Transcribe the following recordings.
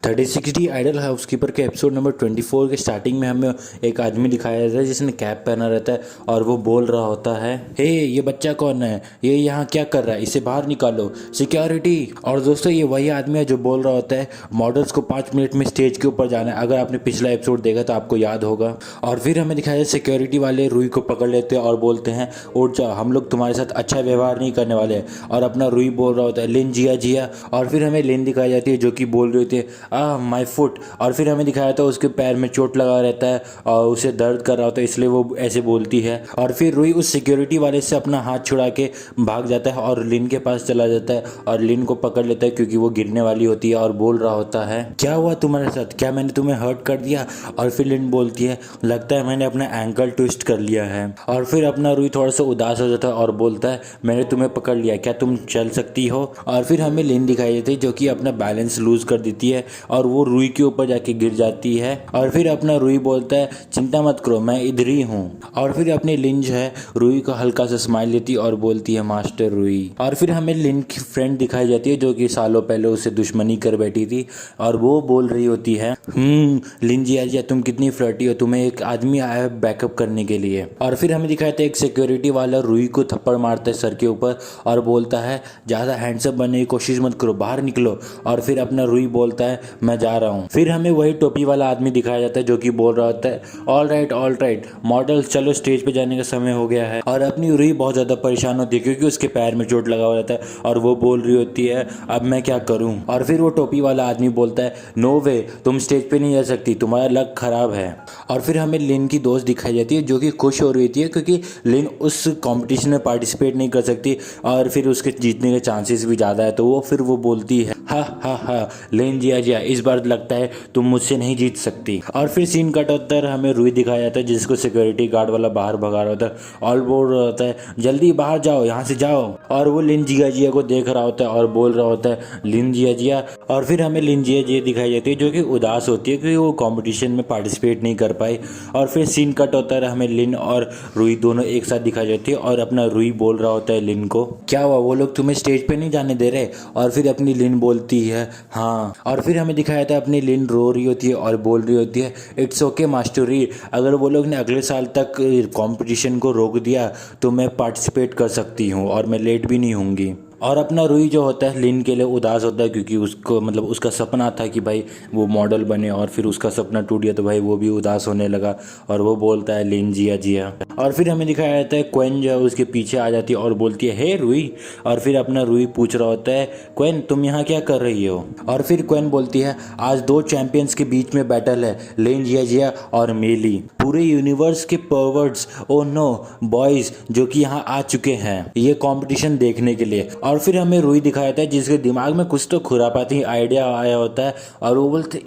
3060 idol housekeeper के episode number 24 के starting में हमें एक आदमी दिखाया जाता है जिसने कैप पहना रहता है और वो बोल रहा होता है, हे ये बच्चा कौन है, ये यहाँ क्या कर रहा है, इसे बाहर निकालो, सिक्योरिटी। और दोस्तों ये वही आदमी है जो बोल रहा होता है मॉडल्स को 5 मिनट में स्टेज के ऊपर जाना है। अगर आपने पिछला एपिसोड देखा तो आपको याद होगा। और फिर हमें दिखाया जाता है सिक्योरिटी वाले रुई को पकड़ लेते हैं और बोलते हैं उठ जाओ, हम लोग तुम्हारे साथ अच्छा व्यवहार नहीं करने वाले। और अपना रुई बोल रहा होता है लिन जिया जिया। और फिर हमें लिन दिखाई जाती है जो कि बोल रही होती है माई फुट। और फिर हमें दिखाया था उसके पैर में चोट लगा रहता है और उसे दर्द कर रहा होता है, इसलिए वो ऐसे बोलती है। और फिर रुई उस सिक्योरिटी वाले से अपना हाथ छुड़ा के भाग जाता है और लिन के पास चला जाता है और लिन को पकड़ लेता है क्योंकि वो गिरने वाली होती है और बोल रहा होता है क्या हुआ तुम्हारे साथ, क्या मैंने तुम्हें हर्ट कर दिया। और फिर लिन बोलती है लगता है मैंने अपना एंकल ट्विस्ट कर लिया है। और फिर अपना रुई थोड़ा सा उदास हो जाता है और बोलता है मैंने तुम्हें पकड़ लिया, क्या तुम चल सकती हो। और फिर हमें लिन दिखाई देती है जो कि अपना बैलेंस लूज कर देती है और वो रुई के ऊपर जाके गिर जाती है। और फिर अपना रुई बोलता है चिंता मत करो मैं इधर ही हूँ। और फिर अपनी लिन जो है रुई को हल्का सा स्माइल देती है और बोलती है मास्टर रुई। और फिर हमें लिन की फ्रेंड दिखाई जाती है जो कि सालों पहले उसे दुश्मनी कर बैठी थी और वो बोल रही होती है लिन जी आज तुम कितनी फ्लर्टी हो, तुम्हें एक आदमी आया है बैकअप करने के लिए। और फिर हमें दिखाया था एक सिक्योरिटी वाला रुई को थप्पड़ मारता है सर के ऊपर और बोलता है ज़्यादा हैंडसम बनने की कोशिश मत करो, बाहर निकलो। और फिर अपना रुई बोलता है मैं जा रहा हूँ। फिर हमें वही टोपी वाला आदमी दिखाया जाता है जो कि बोल रहा होता है ऑल राइट मॉडल्स चलो स्टेज पे जाने का समय हो गया है। और अपनी रुई बहुत ज़्यादा परेशान होती है क्योंकि उसके पैर में चोट लगा हुआ रहता है और वो बोल रही होती है अब मैं क्या करूँ। और फिर वो टोपी वाला आदमी बोलता है नो वे, तुम स्टेज पे नहीं जा सकती, तुम्हारा लक खराब है। और फिर हमें लिन की दोस्त दिखाई जाती है जो कि खुश हो रही थी क्योंकि लिन उस कंपटीशन में पार्टिसिपेट नहीं कर सकती और फिर उसके जीतने के चांसेस भी ज़्यादा है। तो वो बोलती है हा लिन जिया इस बार लगता है तुम मुझसे नहीं जीत सकती। और फिर सीन कट होता है, हमें रुई दिखाया जाता है जिसको सिक्योरिटी गार्ड वाला बाहर भगा रहा होता है और बोल रहा होता है जल्दी बाहर जाओ, यहाँ से जाओ। और वो लिन जिया को देख रहा होता है और बोल रहा होता है लिन जिया। और फिर हमें लिन जिया दिखाई जाती है जो कि उदास होती है क्योंकि वो कंपटीशन में पार्टिसिपेट नहीं कर पाई। और फिर सीन कट होता है, हमें लिन और रुई दोनों एक साथ दिखाई जाती है और अपना रुई बोल रहा होता है लिन को क्या हुआ, वो लोग तुम्हें स्टेज पे नहीं जाने दे रहे। और फिर अपनी लिन बोलती है हाँ। और फिर हमें दिखाया था अपनी लिन रो रही होती है और बोल रही होती है इट्स ओके मास्टर रुई, अगर वो लोग ने अगले साल तक कंपटीशन को रोक दिया तो मैं पार्टिसिपेट कर सकती हूँ और मैं लेट भी नहीं होंगी। और अपना रुई जो होता है लिन के लिए उदास होता है क्योंकि उसको मतलब उसका सपना था कि भाई वो मॉडल बने और फिर उसका सपना टूट गया तो भाई वो भी उदास होने लगा और वो बोलता है लिन जिया। और फिर हमें दिखाया जाता है क्वेन जो है उसके पीछे आ जाती है और बोलती है हे रुई। और फिर अपना रुई पूछ रहा होता है क्वेन तुम यहाँ क्या कर रही हो। और फिर क्वेन बोलती है आज 2 चैंपियंस के बीच में बैटल है, लिन जिया और मेली, पूरे यूनिवर्स के परवर्ड्स ओ नो बॉयज जो कि यहाँ आ चुके हैं ये कंपटीशन देखने के लिए। और फिर हमें रुई दिखाया था जिसके दिमाग में कुछ तो खुरापाती आइडिया आया होता है और वो बोलते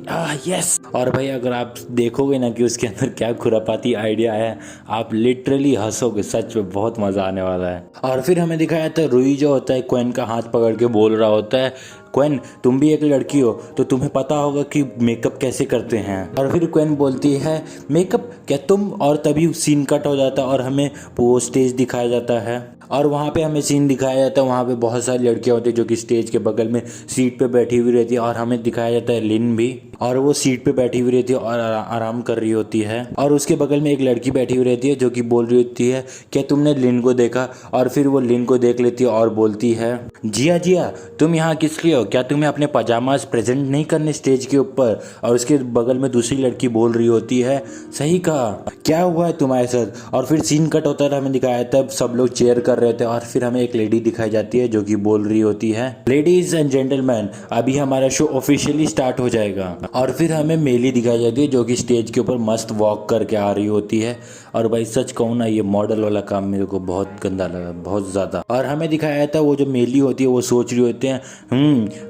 यस। और भाई अगर आप देखोगे ना कि उसके अंदर क्या खुरापाती आइडिया है आप लिटरली हंसोगे, सच में बहुत मजा आने वाला है। और फिर हमें दिखाया था रुई जो होता है क्वेन का हाथ पकड़ के बोल रहा होता है क्वेन तुम भी एक लड़की हो तो तुम्हें पता होगा कि मेकअप कैसे करते हैं। और फिर क्वेन बोलती है मेकअप क्या तुम, और तभी सीन कट हो जाता है और हमें वो स्टेज दिखाया जाता है और वहाँ पे हमें सीन दिखाया जाता है, वहाँ पे बहुत सारी लड़कियाँ होती है जो कि स्टेज के बगल में सीट पे बैठी हुई रहती है और हमें दिखाया जाता है लिन भी, और वो सीट पे बैठी हुई रहती है और आराम कर रही होती है। और उसके बगल में एक लड़की बैठी हुई रहती है जो कि बोल रही होती है क्या तुमने लिन को देखा। और फिर वो लिन को देख लेती है और बोलती है जिया तुम यहाँ किस लिए हो, क्या तुम्हें अपने पजामास प्रेजेंट नहीं करने स्टेज के ऊपर। और उसके बगल में दूसरी लड़की बोल रही होती है सही कहा, क्या हुआ है तुम्हारे साथ। और फिर सीन कट होता है, हमें दिखाया तब सब लोग चेयर कर रहे थे और फिर हमें एक लेडी दिखाई जाती है जो कि बोल रही होती है लेडीज एंड जेंटलमैन अभी हमारा शो ऑफिशियली स्टार्ट हो जाएगा। और फिर हमें मेली दिखाई जाती है जो कि स्टेज के ऊपर मस्त वॉक करके आ रही होती है। और भाई सच कहूँ ना ये मॉडल वाला काम मेरे को बहुत गंदा लगा, बहुत ज़्यादा। और हमें दिखाया जाता है वो जो मेली होती है वो सोच रही होती है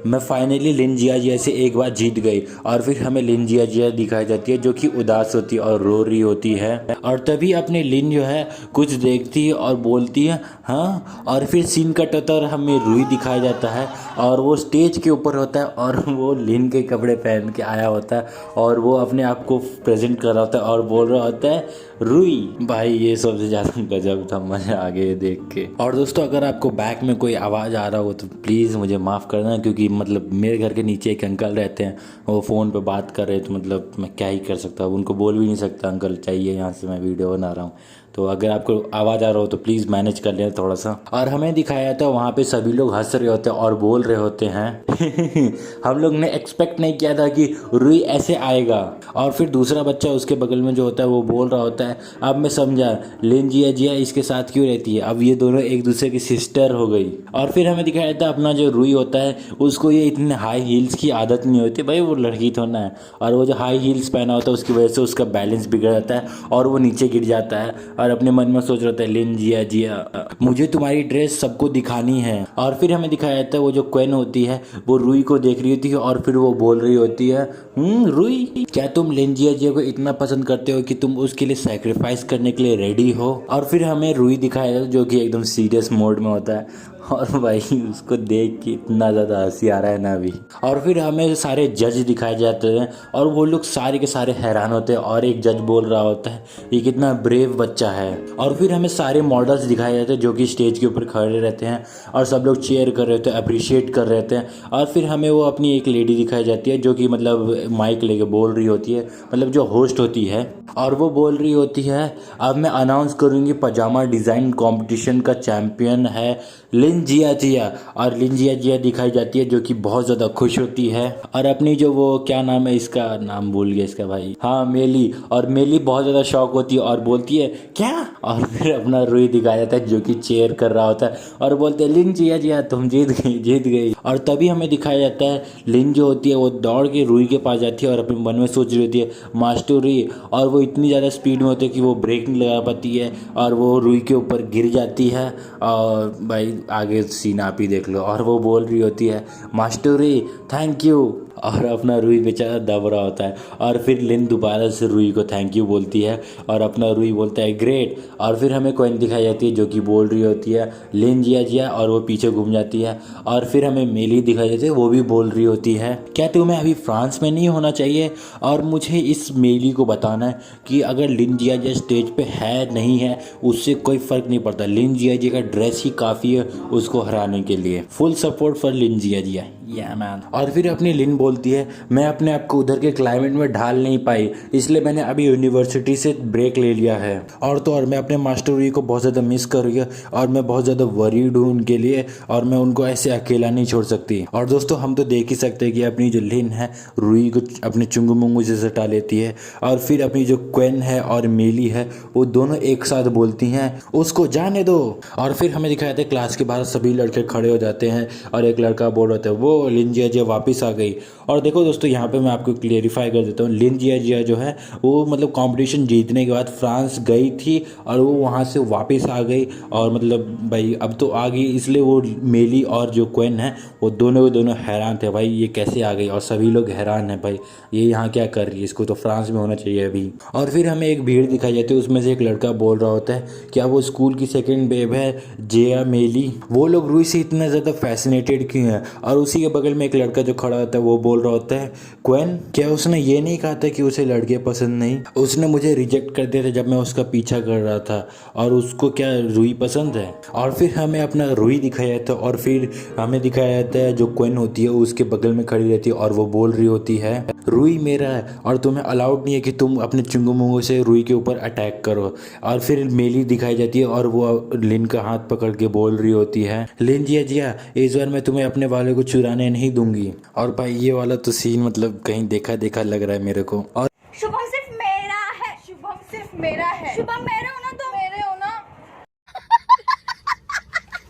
मैं फाइनली लिन जिया से एक बार जीत गई। और फिर हमें लिन जिया दिखाई जाती है जो कि उदास होती है और रो रही होती है। और तभी अपने लिन जो है कुछ देखती है और बोलती है हाँ। और फिर सीन कट होता है और हमें रुई दिखाया जाता है और वो स्टेज के ऊपर होता है और वो लिन के कपड़े पहन के आया होता है और वो अपने आप को प्रेजेंट कर रहा होता है और बोल रहा होता है रुई। भाई ये सबसे ज़्यादा गजब था, मज़ा आ गया देख के। और दोस्तों अगर आपको बैक में कोई आवाज़ आ रहा हो तो प्लीज़ मुझे माफ़ करना, क्योंकि मतलब मेरे घर के नीचे एक अंकल रहते हैं, वो फ़ोन पे बात कर रहे हैं, तो मतलब मैं क्या ही कर सकता हूँ, उनको बोल भी नहीं सकता अंकल चाहिए यहाँ से मैं वीडियो बना रहा हूँ। तो अगर आपको आवाज़ आ रहा हो तो प्लीज़ मैनेज कर लें थोड़ा सा। और हमें दिखाया था वहाँ पे सभी लोग हंस रहे होते हैं और बोल रहे होते हैं हम लोग ने एक्सपेक्ट नहीं किया था कि रुई ऐसे आएगा। और फिर दूसरा बच्चा उसके बगल में जो होता है वो बोल रहा होता है, अब मैं समझा लिन जिया इसके साथ क्यों रहती है, अब ये दोनों एक दूसरे की सिस्टर हो गई। और फिर हमें दिखाया था अपना जो रुई होता है उसको ये इतने हाई हील्स की आदत नहीं होती, भाई वो लड़की तो ना है, और वो जो हाई हील्स पहना होता है उसकी वजह से उसका बैलेंस बिगड़ जाता है और वो नीचे गिर जाता है और अपने मन में सोच रहा था लिन जिया मुझे तुम्हारी ड्रेस सबको दिखानी है। और फिर हमें दिखाया जाता है वो जो क्वेन होती है वो रुई को देख रही होती है और फिर वो बोल रही होती है रुई क्या तुम लिन जिया को इतना पसंद करते हो कि तुम उसके लिए सैक्रिफाइस करने के लिए रेडी हो। और फिर हमें रुई दिखाया जाता है जो कि एकदम सीरियस मोड में होता है और भाई उसको देख के इतना ज़्यादा हंसी आ रहा है ना अभी। और फिर हमें सारे जज दिखाए जाते हैं और वो लोग सारे के सारे हैरान होते हैं और एक जज बोल रहा होता है ये कितना ब्रेव बच्चा है। और फिर हमें सारे मॉडल्स दिखाए जाते हैं जो कि स्टेज के ऊपर खड़े रहते हैं और सब लोग चेयर कर रहे होते हैं, अप्रिशिएट कर रहे हैं। और फिर हमें वो अपनी एक लेडी दिखाई जाती है जो कि मतलब माइक लेके बोल रही होती है, मतलब जो होस्ट होती है, और वो बोल रही होती है अब मैं अनाउंस करूँगी पजामा डिज़ाइन कंपटीशन का चैम्पियन है लिन जिया। और लिन जिया दिखाई जाती है जो कि बहुत ज़्यादा खुश होती है और अपनी जो वो क्या नाम है, इसका नाम भूल गया इसका भाई, हाँ मेली। और मेली बहुत ज़्यादा शॉक होती है और बोलती है क्या, और फिर अपना रुई दिखाया जाता है जो कि चेयर कर रहा होता है और बोलते हैं लिन जिया तुम जीत गई। और तभी हमें दिखाया जाता है लिन जो होती है वो दौड़ के रुई के पास जाती है और अपने मन में सोच रही होती है मास्टर रुई, और वो इतनी ज़्यादा स्पीड में होती है कि वो ब्रेक नहीं लगा पाती है और वो रुई के ऊपर गिर जाती है। और भाई आगे सीन आप ही देख लो। और वो बोल रही होती है मास्टर रुई थैंक यू, और अपना रुई बेचारा दब रहा होता है। और फिर लिन दोबारा से रुई को थैंक यू बोलती है और अपना रुई बोलता है ग्रेट। और फिर हमें कॉइन दिखाई जाती है जो कि बोल रही होती है लिन जिया और वो पीछे घूम जाती है। और फिर हमें मेली दिखाई जाती है, वो भी बोल रही होती है क्या तुम्हें अभी फ्रांस में नहीं होना चाहिए, और मुझे इस मेली को बताना है कि अगर लिन जिया स्टेज पे है नहीं है उससे कोई फ़र्क नहीं पड़ता, लिन जिया का ड्रेस ही काफ़ी है उसको हराने के लिए। फुल सपोर्ट फॉर लिन जिया या मैन। और फिर अपनी लिन बोलती है मैं अपने आप को उधर के क्लाइमेट में ढाल नहीं पाई, इसलिए मैंने अभी यूनिवर्सिटी से ब्रेक ले लिया है। और तो और मैं अपने मास्टर रुई को बहुत ज़्यादा मिस कर रही है और मैं बहुत ज़्यादा वरीड हूँ उनके लिए, और मैं उनको ऐसे अकेला नहीं छोड़ सकती। और दोस्तों हम तो देख ही सकते हैं कि अपनी जो लिन है रुई को अपने चुंगू मुंगू से सटा लेती है। और फिर अपनी जो क्वेन है और मेली है वो दोनों एक साथ बोलती हैं उसको जाने दो। और फिर हमें दिखाया था क्लास के बाहर सभी लड़के खड़े हो जाते हैं और एक लड़का बोल रहा था वो लिन जिया वापस आ गई। और देखो दोस्तों यहाँ पे मैं आपको क्लेरिफाई कर देता हूँ, लिन जिया जो है वो मतलब कंपटीशन जीतने के बाद फ्रांस गई थी और वो वहाँ से वापस आ गई, और मतलब भाई अब तो आ गई, इसलिए वो मेली और जो क्वेन है वो दोनों हैरान थे भाई ये कैसे आ गई। और सभी लोग हैरान हैं भाई ये यहाँ क्या कर रही है, इसको तो फ्रांस में होना चाहिए अभी। और फिर हमें एक भीड़ दिखाई जाती है, उसमें से एक लड़का बोल रहा होता है क्या वो स्कूल की सेकेंड बेब है जिया मेली, वो लोग रुई से इतना ज़्यादा फैसिनेटेड क्यों हैं। और उसी के बगल में एक लड़का जो खड़ा होता है वो बोल रहा होता है क्वेन क्या उसने ये नहीं कहा था कि उसे लड़के पसंद नहीं, उसने मुझे रिजेक्ट कर दिया था जब मैं उसका पीछा कर रहा था, और उसको क्या रुई पसंद है। और फिर हमें अपना रुई दिखाया जाता है और फिर हमें दिखाया जाता है जो क्वेन होती है उसके बगल में खड़ी रहती है और वो बोल रही होती है रुई मेरा है और तुम्हें अलाउड नहीं है कि तुम अपने चुंगू मुंगू से रुई के ऊपर अटैक करो। और फिर मेली दिखाई जाती है और वो लिन का हाथ पकड़ के बोल रही होती है लिन जिया इस बार मैं तुम्हें अपने वाले को चुराने नहीं दूंगी। और भाई ये वाला तो सीन मतलब कहीं देखा देखा लग रहा है मेरे को। और शुभम सिर्फ मेरा है, शुभम सिर्फ मेरा है, शुभम मेरे हो ना तुम मेरे हो ना।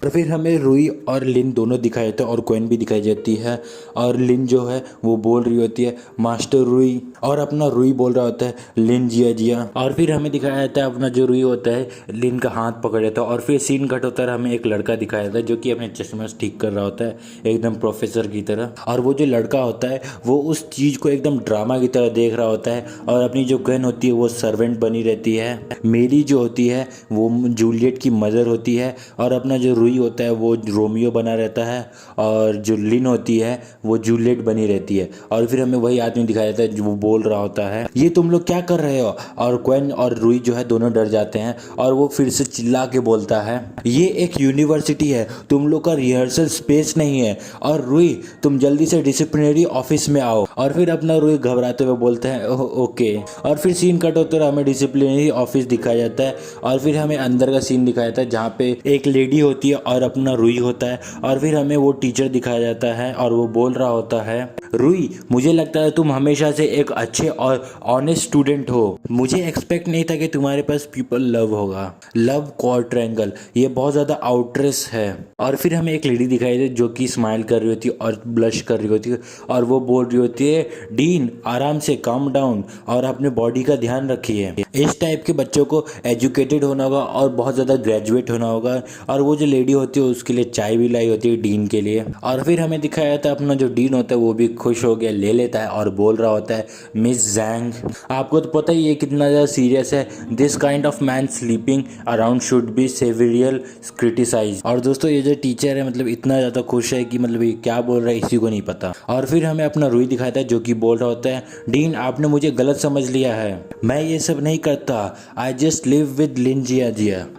और फिर हमें रुई और लिन दोनों दिखाई जाते हैं और क्वेन भी दिखाई जाती है। और लिन जो है वो बोल रही होती है मास्टर रुई, और अपना रुई बोल रहा होता है लिन जिया। और फिर हमें दिखाया जाता है अपना जो रुई होता है लिन का हाथ पकड़ जाता है। और फिर सीन कट होता है, हमें एक लड़का दिखाया जाता है जो कि अपने चश्मा ठीक कर रहा होता है एकदम प्रोफेसर की तरह। और वो जो लड़का होता है वो उस चीज़ को एकदम ड्रामा की तरह देख रहा होता है। और अपनी जो क्वेन होती है वो सर्वेंट बनी रहती है। मेरी जो होती है वो जूलियट की मदर होती है। और अपना जो रुई रूई होता है वो रोमियो बना रहता है और जो लिन होती है वो जूलियट बनी रहती है। और फिर हमें वही आदमी दिखाया जाता है जो वो बोल रहा होता है, ये तुम लोग क्या कर रहे हो। और क्वेन और रूई जो है दोनों डर जाते हैं और वो फिर से चिल्ला के बोलता है, ये एक यूनिवर्सिटी है, तुम लोग का रिहर्सल स्पेस नहीं है। और रूई तुम जल्दी से डिसिप्लिनरी ऑफिस में आओ। और फिर अपना रूई घबराते हुए बोलते हैं ओके। और फिर सीन कट होता है, हमें डिसिप्लिनरी ऑफिस दिखाया जाता है और फिर हमें अंदर का सीन दिखाया जाता है जहाँ पे एक लेडी होती है और अपना रूई होता है। और फिर हमें वो टीचर दिखाया जाता है और वो बोल रहा होता है, रूई मुझे लगता है तुम हमेशा से एक अच्छे और ऑनेस्ट स्टूडेंट हो, मुझे एक्सपेक्ट नहीं था कि तुम्हारे पास पीपल लव होगा, लव क्वाड्रेंगल, ये बहुत ज़्यादा आउटरेस है। और फिर हमें एक लेडी दिखाई दे जो कि स्माइल कर रही होती है और ब्लश कर रही होती है और वो बोल रही होती है, डीन आराम से काम डाउन और अपने बॉडी का ध्यान रखिए। इस टाइप के बच्चों को एजुकेटेड होना होगा और बहुत ज़्यादा ग्रेजुएट होना होगा। और वो जो लेडी होती है उसके लिए चाय भी लाई होती है डीन के लिए। और फिर हमें दिखाया जाता है अपना जो डीन होता है वो भी खुश हो गया, ले लेता है और बोल रहा होता है, मिस जैंग आपको तो पता ही है कितना ज़्यादा सीरियस है, this kind of man sleeping around should be severely criticise. और दोस्तों ये जो टीचर है मतलब इतना ज़्यादा खुश है कि मतलब ये क्या बोल रहा है इसी को नहीं पता। और फिर हमें अपना रूई दिखाता है जो कि बोल रहा होता है, डीन आपने मुझे गलत समझ लिया है, मैं ये सब नहीं करता, आई जस्ट लिव विद लिन जिया।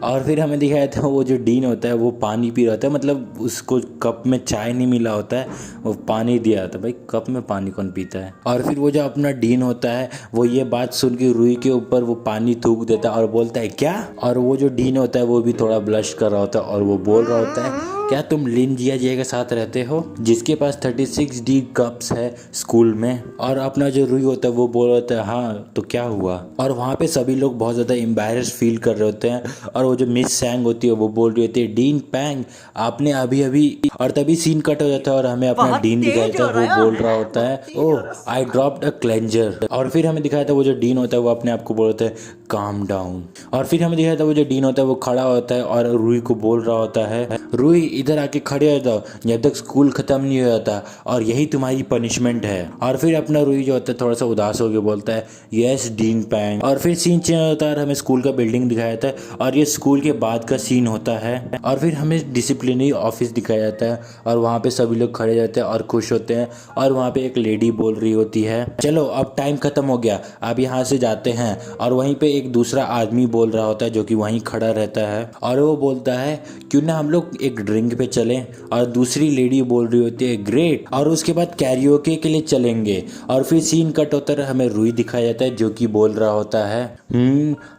और फिर हमें दिखाया था वो जो डीन होता है वो पानी पी रहा होता है, मतलब उसको कप में चाय नहीं मिला होता है, वो पानी दिया था। भाई कप में पानी कौन पीता है। और फिर वो जो अपना डीन होता है वो ये बात सुन के रूई के ऊपर वो पानी थूक देता है और बोलता है क्या। और वो जो डीन होता है वो भी थोड़ा ब्लश कर रहा होता है और वो बोल रहा होता है, क्या तुम लिन जिया के साथ रहते हो जिसके पास 36D कप्स है स्कूल में। और अपना जो रूई होता है वो बोल रहा होता है, हाँ तो क्या हुआ। और वहाँ पे सभी लोग बहुत ज़्यादा एम्बैरेस फील कर रहे होते हैं। और वो जो मिस सैंग होती है वो बोल रही होती है, डीन पैंग आपने अभी अभी। और तभी सीन कट हो जाता है और हमें अपना डीन दिखाया जाता है, वो बोल रहा होता है, ओह आई ड्रॉप्ड अ क्लेंजर। और फिर हमें दिखाया था वो जो डीन होता है वो अपने आप को बोलता है, काम डाउन। और फिर हमें दिखाया था वो जो डीन होता है वो खड़ा होता है और रूई को बोल रहा होता है, रूई इधर आके खड़े हो जाओ जब तक स्कूल खत्म नहीं हो जाता और यही तुम्हारी पनिशमेंट है। और फिर अपना रूई जो होता है थोड़ा सा उदास होकर बोलता है, यस डीन पैंग। और फिर सीन चेंज होता है, हमें स्कूल का बिल्डिंग दिखाया जाता है और ये स्कूल के बाद का सीन होता है। और फिर हमें डिसिप्लिनरी ऑफिस दिखाया जाता है और वहाँ पे सभी लोग खड़े जाते हैं और खुश होते हैं। और वहाँ पे एक लेडी बोल रही होती है, चलो अब टाइम खत्म हो गया, अब यहाँ से जाते हैं। और वहीं पे एक दूसरा आदमी बोल रहा होता है जो कि वहीं खड़ा रहता है और वो बोलता है, क्यों ना हम लोग एक ड्रिंक पे चलें। और दूसरी लेडी बोल रही होती है, ग्रेट। और उसके बाद कैरियोके के लिए चलेंगे। और फिर सीन कट होता है, हमें रूई दिखाया जाता है जो कि बोल रहा होता है,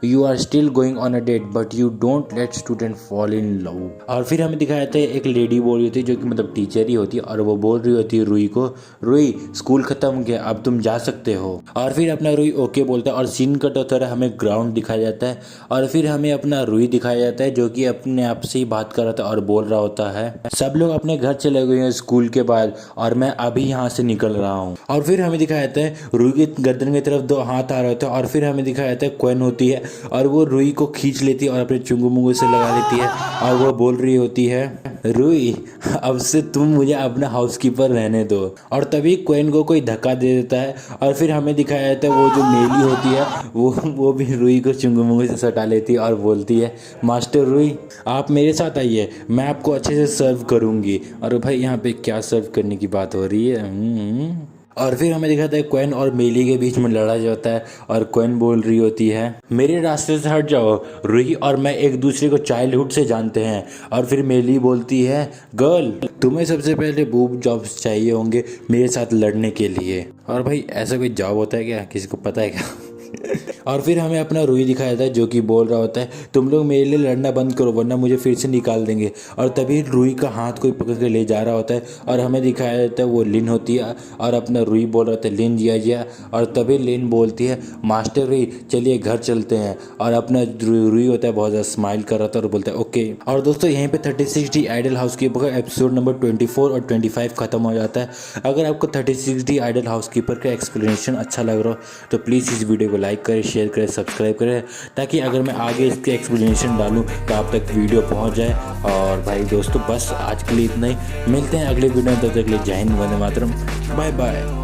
you are still going on a date but you don't let student fall in love. और फिर हमें दिखाया जाता है एक लेडी बोल रही होती है जो कि मतलब टीचर ही होती है और वो बोल रही होती है रूई को, रूई स्कूल खत्म हो गया अब तुम जा सकते हो। और फिर अपना रूई ओके बोलता है और सीन कट होता है, हमें ग्राउंड दिखाया जाता है। और फिर हमें अपना रूई दिखाया जाता है जो कि अपने आप से ही बात कर रहा था और बोल रहा होता है, सब लोग अपने घर चले गए हैं स्कूल के बाद और मैं अभी यहाँ से निकल रहा हूँ। और फिर हमें दिखाया जाता है रूई की गर्दन की तरफ 2 हाथ आ रहे होते हैं। और फिर हमें दिखाया जाता है क्वेन होती है और वो रूई को खींच लेती है और अपने चुंगू मुंगू से लगा लेती है और वो बोल रही होती है, रूई अब से तुम मुझे अपना हाउसकीपर रहने दो। और तभी क्वेन को कोई धक्का दे देता है और फिर हमें दिखाया जाता है वो जो मेली होती है वो भी रूई को चुंगू मुंगू से सटा लेती है और बोलती है, मास्टर रूई आप मेरे साथ आइए, मैं आपको अच्छे से सर्व करूँगी। और भाई यहाँ पे क्या सर्व करने की बात हो रही है। और फिर हमें दिखाता है क्वेन और मेली के बीच में लड़ा जाता है और क्वेन बोल रही होती है, मेरे रास्ते से हट जाओ, रूई और मैं एक दूसरे को चाइल्डहुड से जानते हैं। और फिर मेली बोलती है, गर्ल तुम्हें सबसे पहले बूब जॉब्स चाहिए होंगे मेरे साथ लड़ने के लिए। और भाई ऐसा कोई जॉब होता है क्या, किसी को पता है क्या। और फिर हमें अपना रूई दिखाया जाता है जो कि बोल रहा होता है, तुम लोग मेरे लिए लड़ना बंद करो वरना मुझे फिर से निकाल देंगे। और तभी रूई का हाथ कोई पकड़ के ले जा रहा होता है और हमें दिखाया जाता है वो लिन होती है और अपना रूई बोल रहा होता है, लिन जिया। और तभी लिन बोलती है, मास्टर रूई चलिए घर चलते हैं। और अपना रूई होता है बहुत ज़्यादा स्माइल कर रहा था और बोलता है ओके। और दोस्तों यहीं पे 36D आइडल हाउसकीपर का एपिसोड नंबर 24 और 25 खत्म हो जाता है। अगर आपको 36D आइडल हाउसकीपर का एक्सप्लेनेशन अच्छा लग रहा हो तो प्लीज़ इस वीडियो को लाइक करें, शेयर करें, सब्सक्राइब करें, ताकि अगर मैं आगे इसके एक्सप्लेनेशन डालूं तो आप तक वीडियो पहुंच जाए। और भाई दोस्तों बस आज के लिए इतना ही, मिलते हैं अगले वीडियो में, तब तक के लिए जय हिंद, वंदे मातरम, बाय बाय।